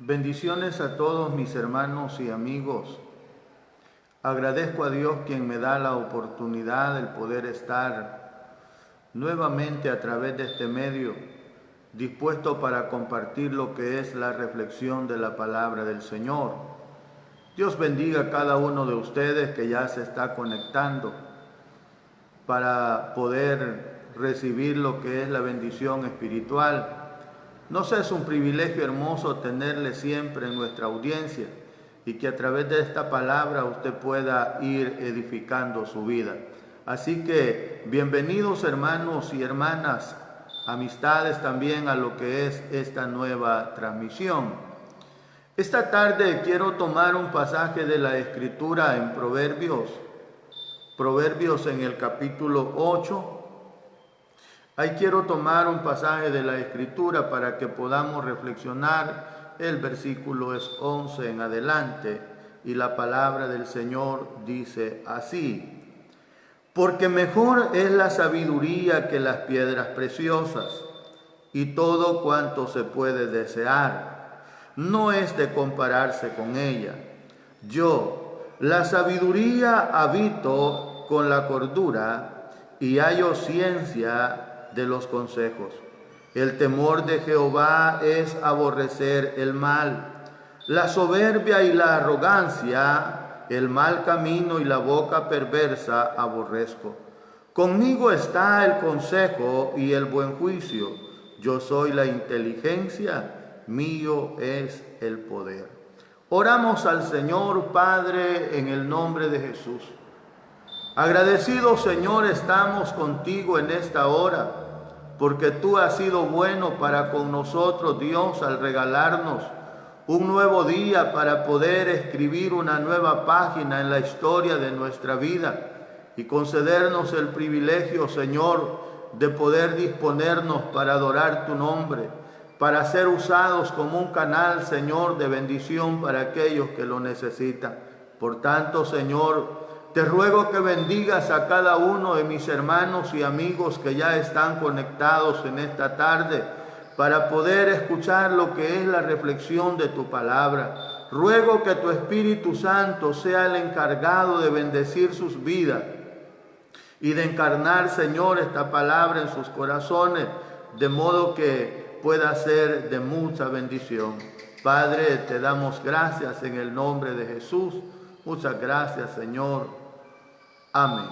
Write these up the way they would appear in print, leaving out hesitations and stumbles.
Bendiciones a todos mis hermanos y amigos. Agradezco a Dios quien me da la oportunidad de poder estar nuevamente a través de este medio, dispuesto para compartir lo que es la reflexión de la palabra del Señor. Dios bendiga a cada uno de ustedes que ya se está conectando para poder recibir lo que es la bendición espiritual. Nos es un privilegio hermoso tenerle siempre en nuestra audiencia y que a través de esta palabra usted pueda ir edificando su vida. Así que bienvenidos hermanos y hermanas, amistades también a lo que es esta nueva transmisión. Esta tarde quiero tomar un pasaje de la Escritura en Proverbios en el capítulo 8. Ahí quiero tomar un pasaje de la Escritura para que podamos reflexionar. El versículo es 11 en adelante y la palabra del Señor dice así: porque mejor es la sabiduría que las piedras preciosas, y todo cuanto se puede desear no es de compararse con ella. Yo, la sabiduría, habito con la cordura y hallo ciencia de los consejos. El temor de Jehová es aborrecer el mal, la soberbia y la arrogancia, el mal camino y la boca perversa aborrezco. Conmigo está el consejo y el buen juicio. Yo soy la inteligencia, mío es el poder. Oramos al Señor. Padre, en el nombre de Jesús. Agradecidos, Señor, estamos contigo en esta hora, porque tú has sido bueno para con nosotros, Dios, al regalarnos un nuevo día para poder escribir una nueva página en la historia de nuestra vida y concedernos el privilegio, Señor, de poder disponernos para adorar tu nombre, para ser usados como un canal, Señor, de bendición para aquellos que lo necesitan. Por tanto, Señor, te ruego que bendigas a cada uno de mis hermanos y amigos que ya están conectados en esta tarde para poder escuchar lo que es la reflexión de tu palabra. Ruego que tu Espíritu Santo sea el encargado de bendecir sus vidas y de encarnar, Señor, esta palabra en sus corazones, de modo que pueda ser de mucha bendición. Padre, te damos gracias en el nombre de Jesús. Muchas gracias, Señor. Amén.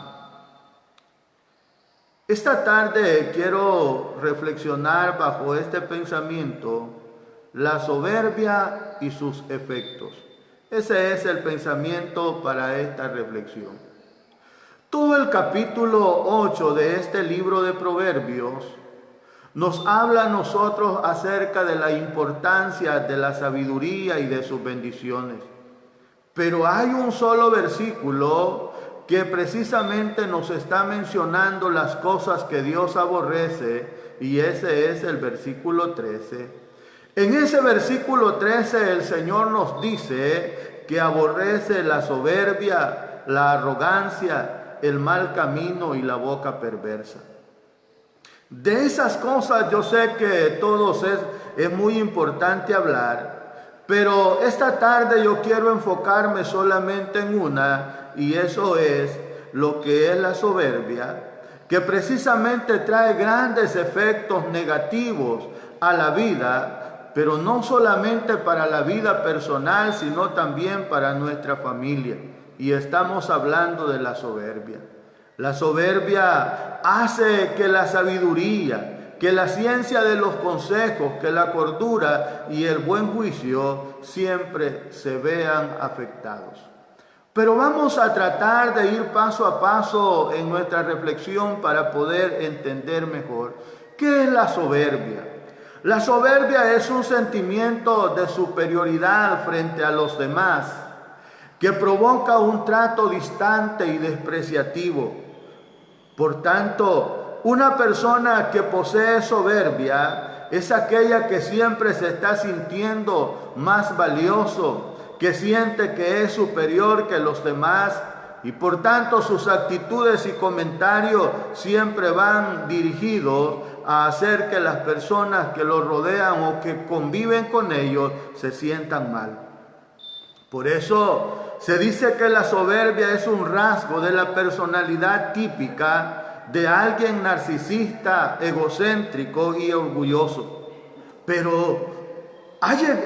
Esta tarde quiero reflexionar bajo este pensamiento: la soberbia y sus efectos. Ese es el pensamiento para esta reflexión. Todo el capítulo 8 de este libro de Proverbios nos habla a nosotros acerca de la importancia de la sabiduría y de sus bendiciones. Pero hay un solo versículo que precisamente nos está mencionando las cosas que Dios aborrece, y ese es el versículo 13. En ese versículo 13 el Señor nos dice que aborrece la soberbia, la arrogancia, el mal camino y la boca perversa. De esas cosas yo sé que todos es muy importante hablar, pero esta tarde yo quiero enfocarme solamente en una, y eso es lo que es la soberbia, que precisamente trae grandes efectos negativos a la vida, pero no solamente para la vida personal, sino también para nuestra familia. Y estamos hablando de la soberbia. La soberbia hace que la sabiduría, que la ciencia de los consejos, que la cordura y el buen juicio siempre se vean afectados. Pero vamos a tratar de ir paso a paso en nuestra reflexión para poder entender mejor qué es la soberbia. La soberbia es un sentimiento de superioridad frente a los demás que provoca un trato distante y despreciativo. Por tanto, una persona que posee soberbia es aquella que siempre se está sintiendo más valioso, que siente que es superior que los demás, y por tanto sus actitudes y comentarios siempre van dirigidos a hacer que las personas que los rodean o que conviven con ellos se sientan mal. Por eso se dice que la soberbia es un rasgo de la personalidad típica de alguien narcisista, egocéntrico y orgulloso. Pero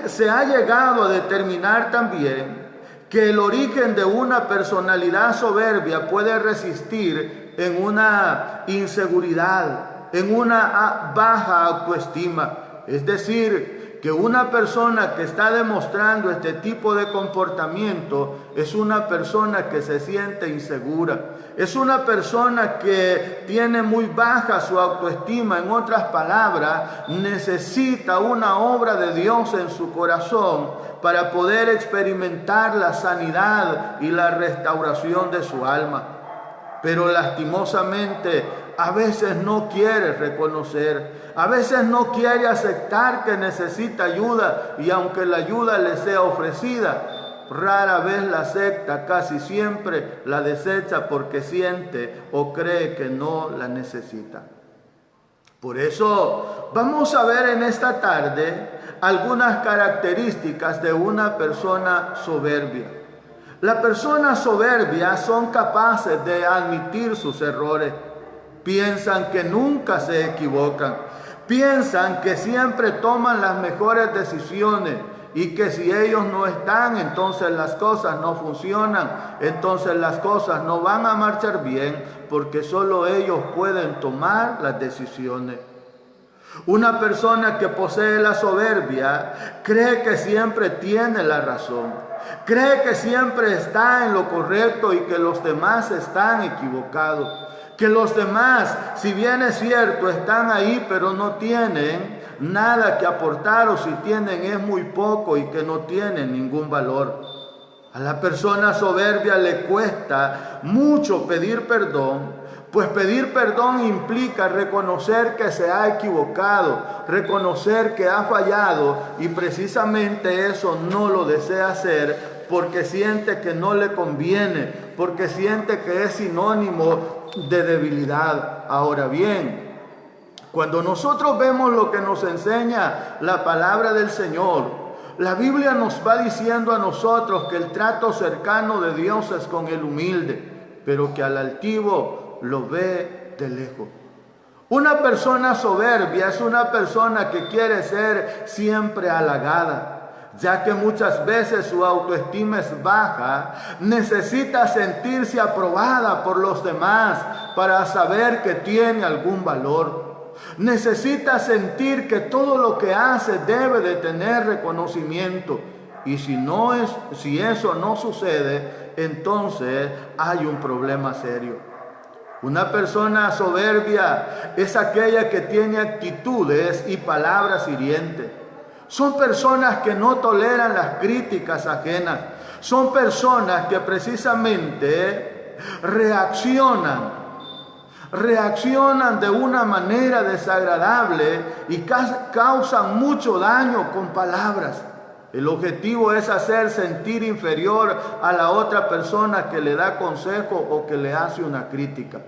se ha llegado a determinar también que el origen de una personalidad soberbia puede resistir en una inseguridad, en una baja autoestima. Es decir, que una persona que está demostrando este tipo de comportamiento es una persona que se siente insegura. Es una persona que tiene muy baja su autoestima. En otras palabras, necesita una obra de Dios en su corazón para poder experimentar la sanidad y la restauración de su alma. Pero lastimosamente a veces no quiere reconocer, a veces no quiere aceptar que necesita ayuda, y aunque la ayuda le sea ofrecida, rara vez la acepta, casi siempre la desecha porque siente o cree que no la necesita. Por eso vamos a ver en esta tarde algunas características de una persona soberbia. Las personas soberbias son capaces de admitir sus errores. Piensan que nunca se equivocan. Piensan que siempre toman las mejores decisiones y que si ellos no están, entonces las cosas no funcionan, entonces las cosas no van a marchar bien, porque solo ellos pueden tomar las decisiones. Una persona que posee la soberbia cree que siempre tiene la razón, cree que siempre está en lo correcto y que los demás están equivocados, que los demás, si bien es cierto, están ahí pero no tienen nada que aportar, o si tienen es muy poco y que no tienen ningún valor. A la persona soberbia le cuesta mucho pedir perdón, pues pedir perdón implica reconocer que se ha equivocado, reconocer que ha fallado, y precisamente eso no lo desea hacer porque siente que no le conviene, porque siente que es sinónimo de debilidad. Ahora bien, cuando nosotros vemos lo que nos enseña la palabra del Señor, la Biblia nos va diciendo a nosotros que el trato cercano de Dios es con el humilde, pero que al altivo lo ve de lejos. Una persona soberbia es una persona que quiere ser siempre halagada, ya que muchas veces su autoestima es baja, necesita sentirse aprobada por los demás para saber que tiene algún valor. Necesita sentir que todo lo que hace debe de tener reconocimiento. Y si eso no sucede, entonces hay un problema serio. Una persona soberbia es aquella que tiene actitudes y palabras hirientes. Son personas que no toleran las críticas ajenas. Son personas que precisamente reaccionan de una manera desagradable y causan mucho daño con palabras. El objetivo es hacer sentir inferior a la otra persona que le da consejo o que le hace una crítica.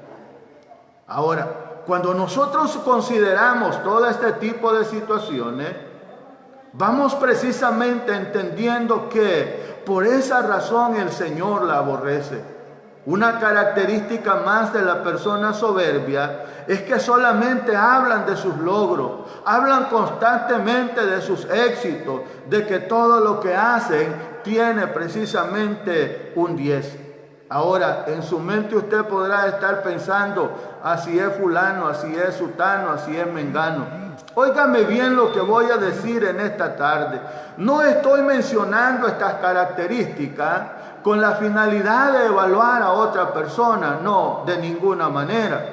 Ahora, cuando nosotros consideramos todo este tipo de situaciones, vamos precisamente entendiendo que por esa razón el Señor la aborrece. Una característica más de la persona soberbia es que solamente hablan de sus logros, hablan constantemente de sus éxitos, de que todo lo que hacen tiene precisamente un 10. Ahora, en su mente usted podrá estar pensando, así es fulano, así es sutano, así es mengano. Óigame bien lo que voy a decir en esta tarde. No estoy mencionando estas características con la finalidad de evaluar a otra persona, no, de ninguna manera.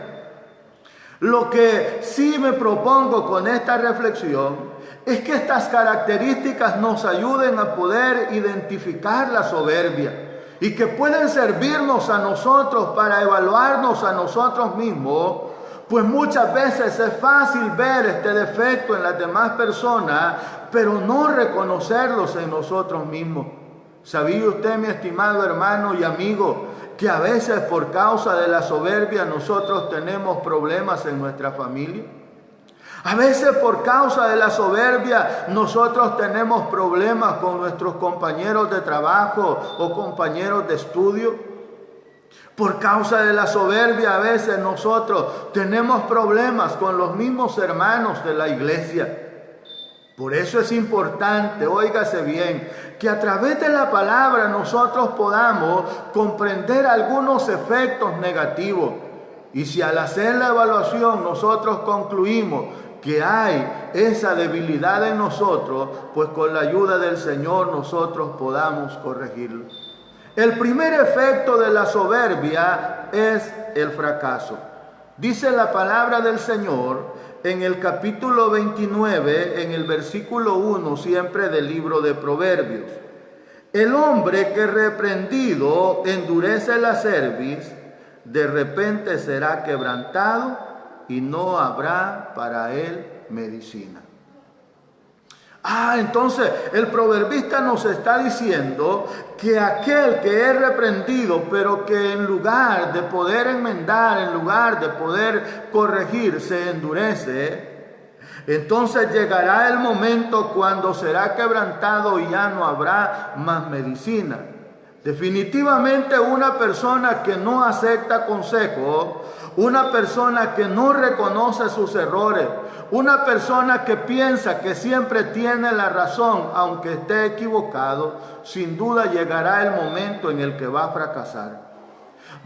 Lo que sí me propongo con esta reflexión es que estas características nos ayuden a poder identificar la soberbia y que pueden servirnos a nosotros para evaluarnos a nosotros mismos, pues muchas veces es fácil ver este defecto en las demás personas, pero no reconocerlos en nosotros mismos. ¿Sabía usted, mi estimado hermano y amigo, que a veces por causa de la soberbia nosotros tenemos problemas en nuestra familia? A veces por causa de la soberbia nosotros tenemos problemas con nuestros compañeros de trabajo o compañeros de estudio. Por causa de la soberbia a veces nosotros tenemos problemas con los mismos hermanos de la iglesia. Por eso es importante, óigase bien, que a través de la palabra nosotros podamos comprender algunos efectos negativos. Y si al hacer la evaluación nosotros concluimos que hay esa debilidad en nosotros, pues con la ayuda del Señor nosotros podamos corregirlo. El primer efecto de la soberbia es el fracaso. Dice la palabra del Señor en el capítulo 29, en el versículo 1, siempre del libro de Proverbios. El hombre que reprendido endurece la cerviz, de repente será quebrantado y no habrá para él medicina. Entonces el proverbista nos está diciendo que aquel que es reprendido, pero que en lugar de poder enmendar, en lugar de poder corregir, se endurece, entonces llegará el momento cuando será quebrantado y ya no habrá más medicina. Definitivamente una persona que no acepta consejo, una persona que no reconoce sus errores, una persona que piensa que siempre tiene la razón aunque esté equivocado, sin duda llegará el momento en el que va a fracasar.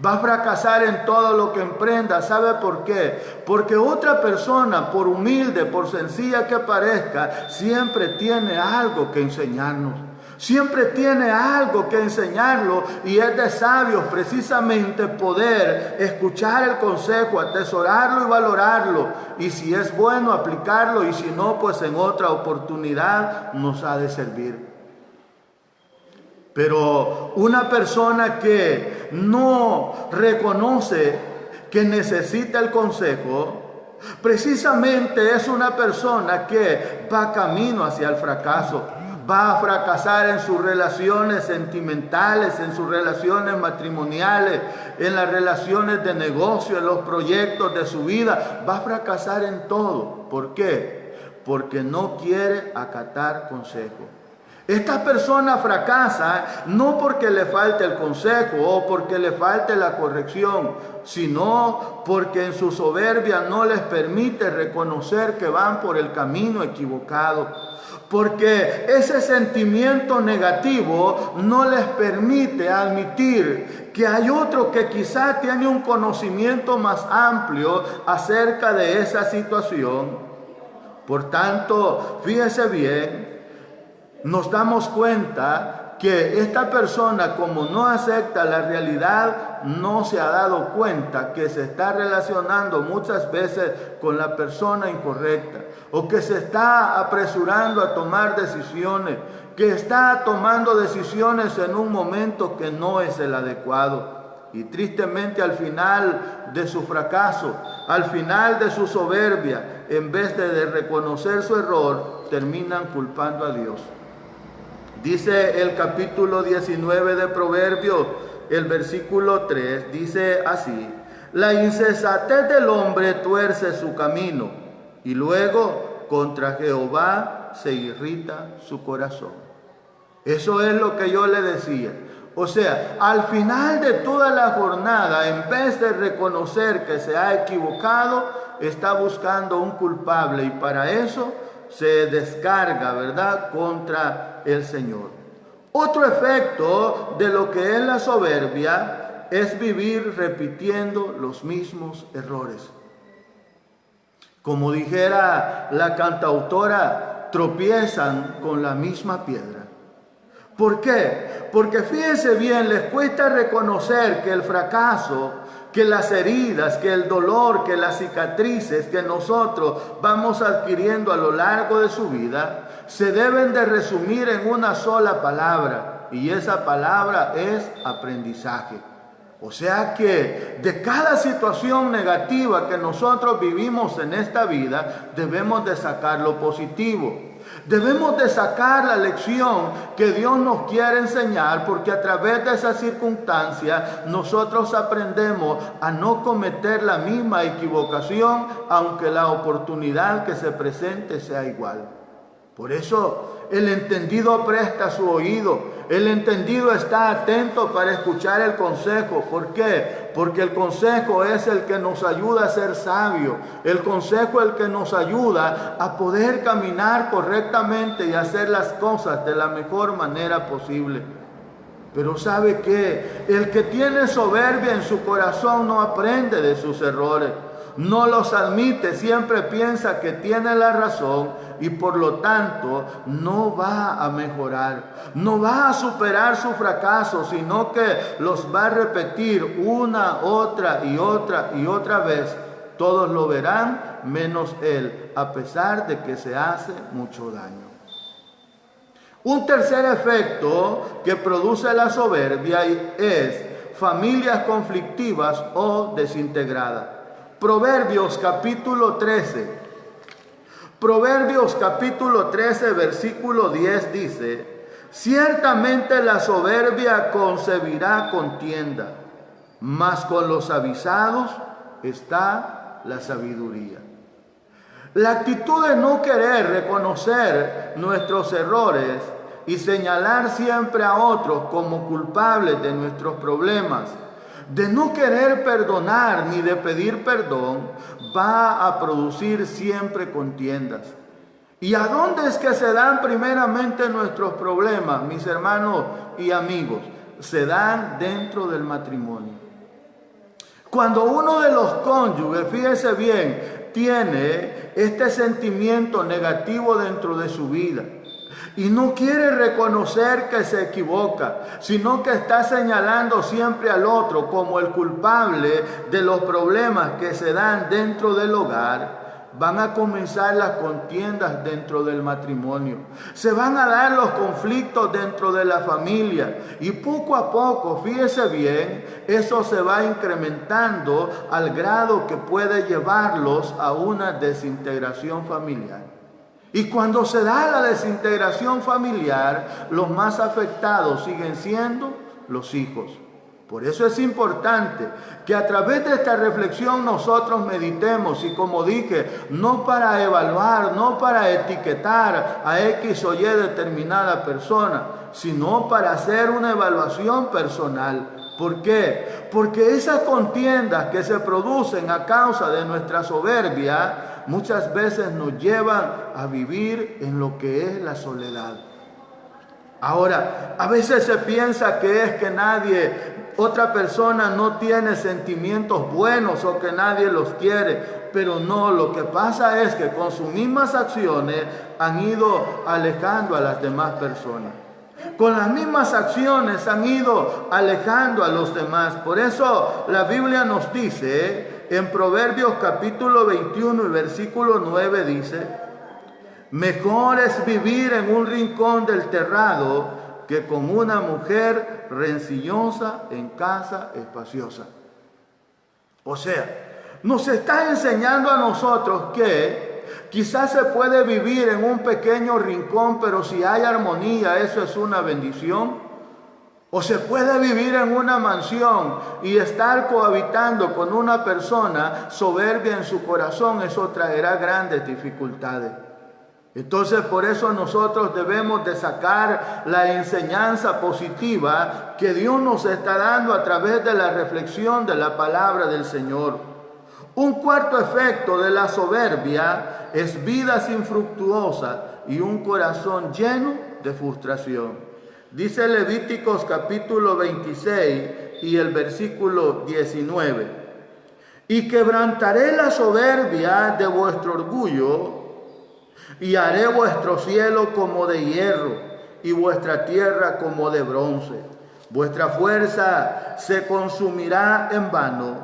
Va a fracasar en todo lo que emprenda. ¿Sabe por qué? Porque otra persona, por humilde, por sencilla que parezca, siempre tiene algo que enseñarnos. Siempre tiene algo que enseñarlo, y es de sabios precisamente poder escuchar el consejo, atesorarlo y valorarlo, y si es bueno aplicarlo, y si no, pues en otra oportunidad nos ha de servir. Pero una persona que no reconoce que necesita el consejo, precisamente es una persona que va camino hacia el fracaso. Va a fracasar en sus relaciones sentimentales, en sus relaciones matrimoniales, en las relaciones de negocio, en los proyectos de su vida. Va a fracasar en todo. ¿Por qué? Porque no quiere acatar consejo. Esta persona fracasa no porque le falte el consejo o porque le falte la corrección, sino porque en su soberbia no les permite reconocer que van por el camino equivocado. Porque ese sentimiento negativo no les permite admitir que hay otro que quizá tiene un conocimiento más amplio acerca de esa situación. Por tanto, fíjese bien, nos damos cuenta que esta persona, como no acepta la realidad, no se ha dado cuenta que se está relacionando muchas veces con la persona incorrecta, o que se está apresurando a tomar decisiones, que está tomando decisiones en un momento que no es el adecuado. Y tristemente al final de su fracaso, al final de su soberbia, en vez de reconocer su error, terminan culpando a Dios. Dice el capítulo 19 de Proverbios, el versículo 3, dice así: la insensatez del hombre tuerce su camino, y luego contra Jehová se irrita su corazón. Eso es lo que yo le decía. O sea, al final de toda la jornada, en vez de reconocer que se ha equivocado, está buscando un culpable, y para eso se descarga, ¿verdad?, contra el Señor. Otro efecto de lo que es la soberbia es vivir repitiendo los mismos errores. Como dijera la cantautora, tropiezan con la misma piedra. ¿Por qué? Porque fíjense bien, les cuesta reconocer que el fracaso, que las heridas, que el dolor, que las cicatrices que nosotros vamos adquiriendo a lo largo de su vida, se deben de resumir en una sola palabra, y esa palabra es aprendizaje. O sea que de cada situación negativa que nosotros vivimos en esta vida, debemos de sacar lo positivo. Debemos de sacar la lección que Dios nos quiere enseñar, porque a través de esa circunstancia nosotros aprendemos a no cometer la misma equivocación, aunque la oportunidad que se presente sea igual. Por eso el entendido presta su oído, el entendido está atento para escuchar el consejo. ¿Por qué? Porque el consejo es el que nos ayuda a ser sabios, el consejo es el que nos ayuda a poder caminar correctamente y hacer las cosas de la mejor manera posible. Pero ¿sabe qué? El que tiene soberbia en su corazón no aprende de sus errores, no los admite, siempre piensa que tiene la razón y por lo tanto no va a mejorar, no va a superar su fracaso, sino que los va a repetir una, otra y otra vez. Todos lo verán menos él, a pesar de que se hace mucho daño. Un tercer efecto que produce la soberbia es familias conflictivas o desintegradas. Proverbios capítulo 13. Proverbios capítulo 13, versículo 10 dice: ciertamente la soberbia concebirá contienda, mas con los avisados está la sabiduría. La actitud de no querer reconocer nuestros errores y señalar siempre a otros como culpables de nuestros problemas, de no querer perdonar ni de pedir perdón, va a producir siempre contiendas. ¿Y a dónde es que se dan primeramente nuestros problemas, mis hermanos y amigos? Se dan dentro del matrimonio. Cuando uno de los cónyuges, fíjese bien, tiene este sentimiento negativo dentro de su vida y no quiere reconocer que se equivoca, sino que está señalando siempre al otro como el culpable de los problemas que se dan dentro del hogar, van a comenzar las contiendas dentro del matrimonio. Se van a dar los conflictos dentro de la familia. Y poco a poco, fíjese bien, eso se va incrementando al grado que puede llevarlos a una desintegración familiar. Y cuando se da la desintegración familiar, los más afectados siguen siendo los hijos. Por eso es importante que a través de esta reflexión nosotros meditemos y, como dije, no para evaluar, no para etiquetar a X o Y determinada persona, sino para hacer una evaluación personal. ¿Por qué? Porque esas contiendas que se producen a causa de nuestra soberbia muchas veces nos llevan a vivir en lo que es la soledad. Ahora, a veces se piensa que es que otra persona no tiene sentimientos buenos o que nadie los quiere, pero no, lo que pasa es que con sus mismas acciones han ido alejando a las demás personas. Con las mismas acciones han ido alejando a los demás. Por eso la Biblia nos dice en Proverbios capítulo 21 y versículo 9 dice: mejor es vivir en un rincón del terrado que con una mujer rencillosa en casa espaciosa. O sea, nos está enseñando a nosotros que quizás se puede vivir en un pequeño rincón, pero si hay armonía, eso es una bendición. O se puede vivir en una mansión y estar cohabitando con una persona soberbia en su corazón, eso traerá grandes dificultades. Entonces, por eso nosotros debemos de sacar la enseñanza positiva que Dios nos está dando a través de la reflexión de la palabra del Señor. Un cuarto efecto de la soberbia es vidas infructuosas y un corazón lleno de frustración. Dice Levíticos capítulo 26 y el versículo 19: y quebrantaré la soberbia de vuestro orgullo, y haré vuestro cielo como de hierro, y vuestra tierra como de bronce. Vuestra fuerza se consumirá en vano,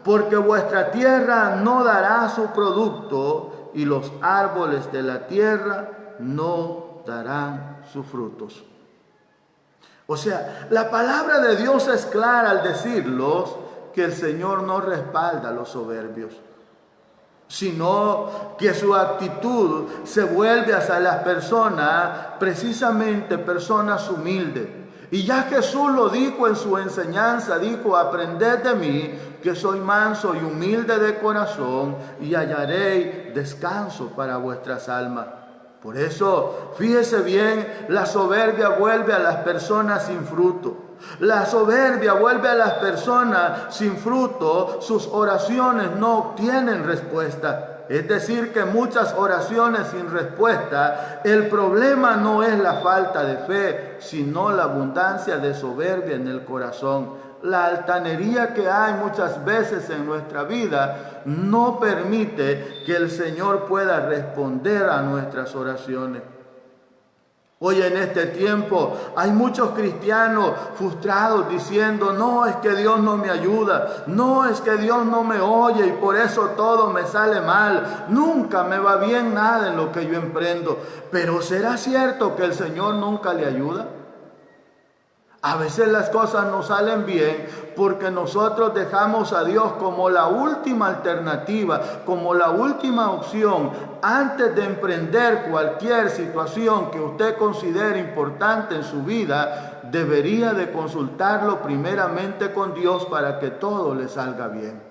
porque vuestra tierra no dará su producto, y los árboles de la tierra no darán sus frutos. O sea, la palabra de Dios es clara al decirlos que el Señor no respalda a los soberbios. sino que su actitud se vuelve hacia las personas, precisamente personas humildes. Y ya Jesús lo dijo en su enseñanza, dijo: aprended de mí, que soy manso y humilde de corazón, y hallaréis descanso para vuestras almas. Por eso, fíjese bien, la soberbia vuelve a las personas sin fruto. La soberbia vuelve a las personas sin fruto, sus oraciones no obtienen respuesta. Es decir, que muchas oraciones sin respuesta, el problema no es la falta de fe, sino la abundancia de soberbia en el corazón. La altanería que hay muchas veces en nuestra vida no permite que el Señor pueda responder a nuestras oraciones. Hoy en este tiempo hay muchos cristianos frustrados diciendo: no, es que Dios no me ayuda, no, es que Dios no me oye y por eso todo me sale mal, nunca me va bien nada en lo que yo emprendo. Pero ¿será cierto que el Señor nunca le ayuda? A veces las cosas no salen bien porque nosotros dejamos a Dios como la última alternativa, como la última opción. Antes de emprender cualquier situación que usted considere importante en su vida, debería de consultarlo primeramente con Dios para que todo le salga bien,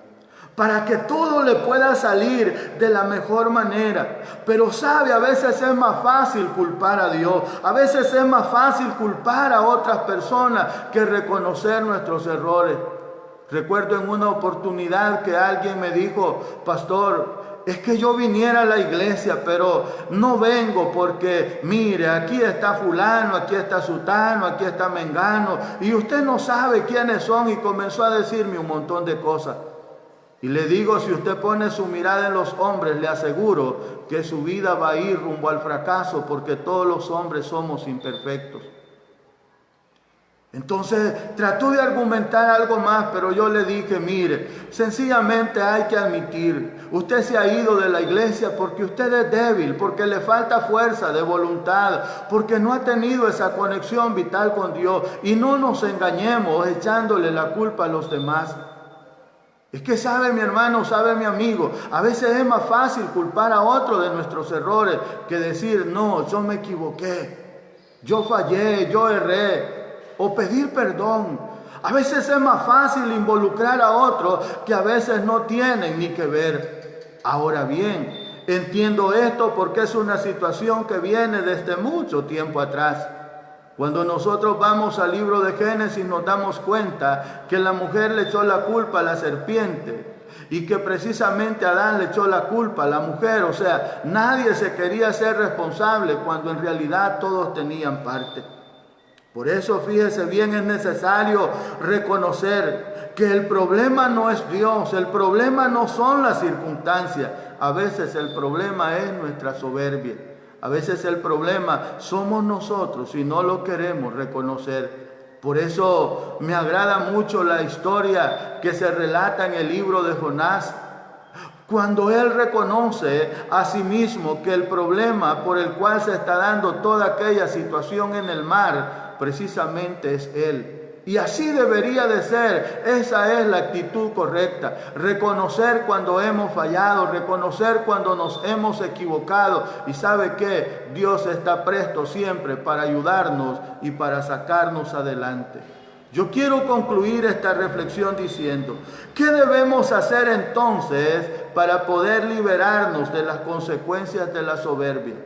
para que todo le pueda salir de la mejor manera. Pero sabe, a veces es más fácil culpar a Dios, a veces es más fácil culpar a otras personas que reconocer nuestros errores. Recuerdo en una oportunidad que alguien me dijo: pastor, es que yo viniera a la iglesia, pero no vengo porque, mire, aquí está fulano, aquí está sutano, aquí está mengano, y usted no sabe quiénes son, y comenzó a decirme un montón de cosas. Y le digo, si usted pone su mirada en los hombres, le aseguro que su vida va a ir rumbo al fracaso, porque todos los hombres somos imperfectos. Entonces trató de argumentar algo más, pero yo le dije: mire, sencillamente hay que admitir, usted se ha ido de la iglesia porque usted es débil, porque le falta fuerza de voluntad, porque no ha tenido esa conexión vital con Dios. Y no nos engañemos echándole la culpa a los demás. Es que sabe mi hermano, sabe mi amigo, a veces es más fácil culpar a otro de nuestros errores que decir: no, yo me equivoqué, yo fallé, yo erré, o pedir perdón. A veces es más fácil involucrar a otros que a veces no tienen ni que ver. Ahora bien, entiendo esto porque es una situación que viene desde mucho tiempo atrás. Cuando nosotros vamos al libro de Génesis, nos damos cuenta que la mujer le echó la culpa a la serpiente y que precisamente Adán le echó la culpa a la mujer. O sea, nadie se quería ser responsable cuando en realidad todos tenían parte. Por eso, fíjese bien, es necesario reconocer que el problema no es Dios, el problema no son las circunstancias. A veces el problema es nuestra soberbia. A veces el problema somos nosotros y no lo queremos reconocer. Por eso me agrada mucho la historia que se relata en el libro de Jonás, cuando él reconoce a sí mismo que el problema por el cual se está dando toda aquella situación en el mar, precisamente es él. Y así debería de ser. Esa es la actitud correcta. Reconocer cuando hemos fallado, reconocer cuando nos hemos equivocado. Y ¿sabe qué? Dios está presto siempre para ayudarnos y para sacarnos adelante. Yo quiero concluir esta reflexión diciendo: ¿qué debemos hacer entonces para poder liberarnos de las consecuencias de la soberbia?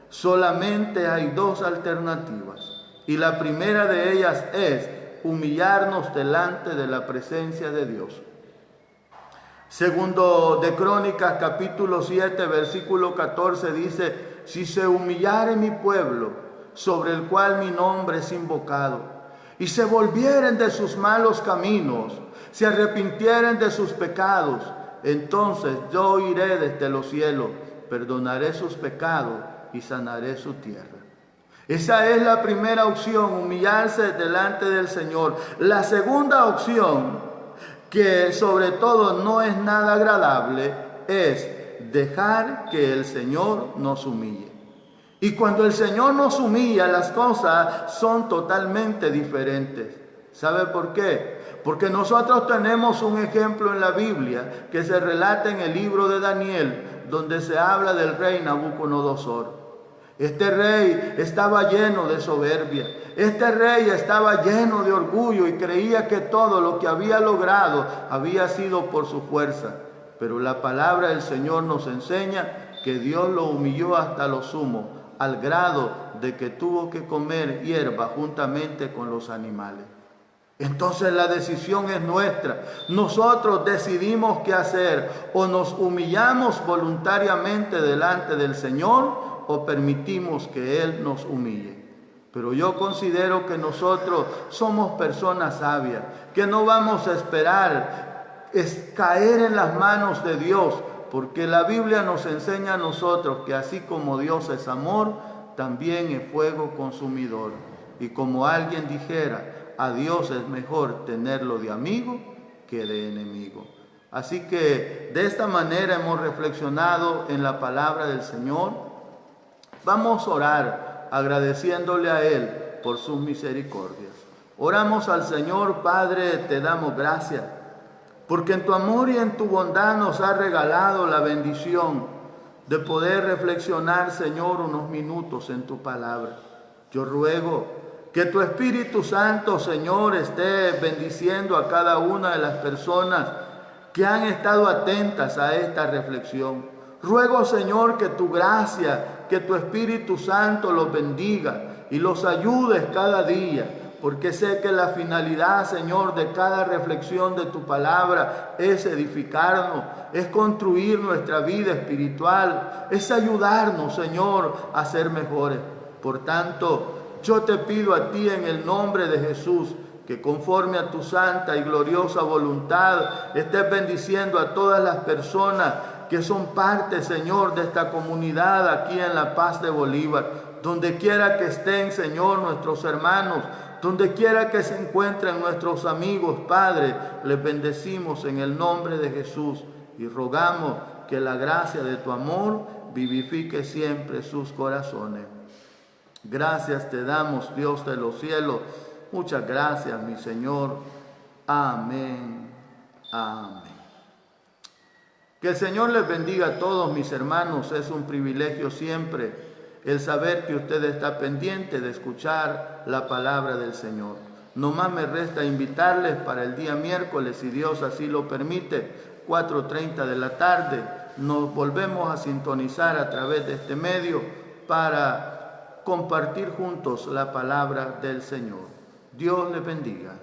Solamente hay dos alternativas. Y la primera de ellas es humillarnos delante de la presencia de Dios. Segundo de Crónicas, capítulo 7, versículo 14 dice: si se humillare mi pueblo, sobre el cual mi nombre es invocado, y se volvieren de sus malos caminos, se arrepintieren de sus pecados, entonces yo iré desde los cielos, perdonaré sus pecados y sanaré su tierra. Esa es la primera opción, humillarse delante del Señor. La segunda opción, que sobre todo no es nada agradable, es dejar que el Señor nos humille. Y cuando el Señor nos humilla, las cosas son totalmente diferentes. ¿Sabe por qué? Porque nosotros tenemos un ejemplo en la Biblia que se relata en el libro de Daniel, donde se habla del rey Nabucodonosor. Este rey estaba lleno de soberbia. Este rey estaba lleno de orgullo y creía que todo lo que había logrado había sido por su fuerza. Pero la palabra del Señor nos enseña que Dios lo humilló hasta lo sumo, al grado de que tuvo que comer hierba juntamente con los animales. Entonces la decisión es nuestra. Nosotros decidimos qué hacer: o nos humillamos voluntariamente delante del Señor, o permitimos que Él nos humille. Pero yo considero que nosotros somos personas sabias, que no vamos a esperar caer en las manos de Dios, porque la Biblia nos enseña a nosotros que así como Dios es amor, también es fuego consumidor. Y como alguien dijera, a Dios es mejor tenerlo de amigo que de enemigo. Así que de esta manera hemos reflexionado en la palabra del Señor. Vamos a orar agradeciéndole a Él por sus misericordias. Oramos al Señor. Padre, te damos gracias, porque en tu amor y en tu bondad nos has regalado la bendición de poder reflexionar, Señor, unos minutos en tu palabra. Yo ruego que tu Espíritu Santo, Señor, esté bendiciendo a cada una de las personas que han estado atentas a esta reflexión. Ruego, Señor, que tu gracia, que tu Espíritu Santo los bendiga y los ayudes cada día, porque sé que la finalidad, Señor, de cada reflexión de tu palabra es edificarnos, es construir nuestra vida espiritual, es ayudarnos, Señor, a ser mejores. Por tanto, yo te pido a ti en el nombre de Jesús, que conforme a tu santa y gloriosa voluntad estés bendiciendo a todas las personas que son parte, Señor, de esta comunidad aquí en La Paz de Bolívar. Donde quiera que estén, Señor, nuestros hermanos, donde quiera que se encuentren nuestros amigos, Padre, les bendecimos en el nombre de Jesús y rogamos que la gracia de tu amor vivifique siempre sus corazones. Gracias te damos, Dios de los cielos. Muchas gracias, mi Señor. Amén. Amén. Que el Señor les bendiga a todos, mis hermanos. Es un privilegio siempre el saber que usted está pendiente de escuchar la palabra del Señor. No más me resta invitarles para el día miércoles, si Dios así lo permite, 4:30 de la tarde. Nos volvemos a sintonizar a través de este medio para compartir juntos la palabra del Señor. Dios les bendiga.